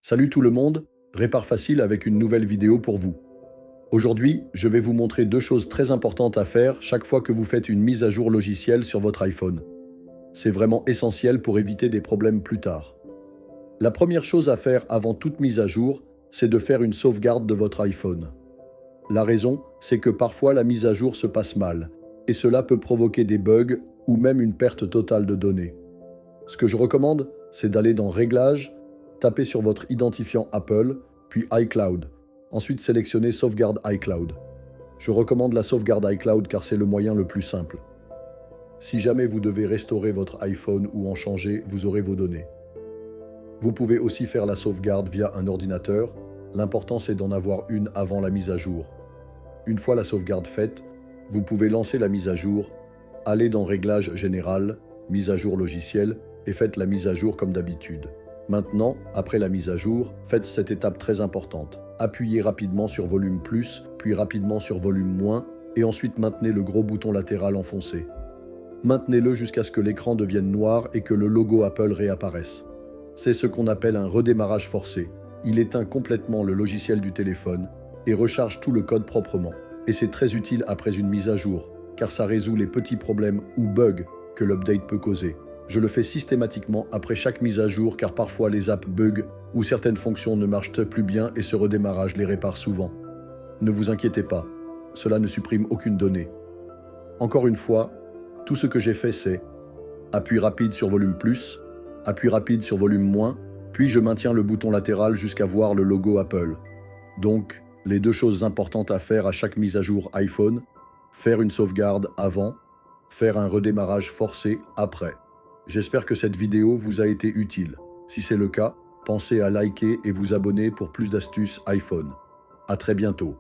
Salut tout le monde, Répare Facile avec une nouvelle vidéo pour vous. Aujourd'hui, je vais vous montrer deux choses très importantes à faire chaque fois que vous faites une mise à jour logicielle sur votre iPhone. C'est vraiment essentiel pour éviter des problèmes plus tard. La première chose à faire avant toute mise à jour, c'est de faire une sauvegarde de votre iPhone. La raison, c'est que parfois la mise à jour se passe mal, et cela peut provoquer des bugs ou même une perte totale de données. Ce que je recommande, c'est d'aller dans Réglages, taper sur votre identifiant Apple, puis iCloud. Ensuite, sélectionnez Sauvegarde iCloud. Je recommande la sauvegarde iCloud car c'est le moyen le plus simple. Si jamais vous devez restaurer votre iPhone ou en changer, vous aurez vos données. Vous pouvez aussi faire la sauvegarde via un ordinateur. L'important, c'est d'en avoir une avant la mise à jour. Une fois la sauvegarde faite, vous pouvez lancer la mise à jour, aller dans Réglages général, mise à jour logiciel et faites la mise à jour comme d'habitude. Maintenant, après la mise à jour, faites cette étape très importante. Appuyez rapidement sur volume plus, puis rapidement sur volume moins, et ensuite maintenez le gros bouton latéral enfoncé. Maintenez-le jusqu'à ce que l'écran devienne noir et que le logo Apple réapparaisse. C'est ce qu'on appelle un redémarrage forcé. Il éteint complètement le logiciel du téléphone et recharge tout le code proprement. Et c'est très utile après une mise à jour, car ça résout les petits problèmes ou bugs que l'update peut causer. Je le fais systématiquement après chaque mise à jour car parfois les apps bug ou certaines fonctions ne marchent plus bien et ce redémarrage les répare souvent. Ne vous inquiétez pas, cela ne supprime aucune donnée. Encore une fois, tout ce que j'ai fait c'est appui rapide sur volume plus, appui rapide sur volume moins, puis je maintiens le bouton latéral jusqu'à voir le logo Apple. Donc, les deux choses importantes à faire à chaque mise à jour iPhone, faire une sauvegarde avant, faire un redémarrage forcé après. J'espère que cette vidéo vous a été utile. Si c'est le cas, pensez à liker et vous abonner pour plus d'astuces iPhone. À très bientôt.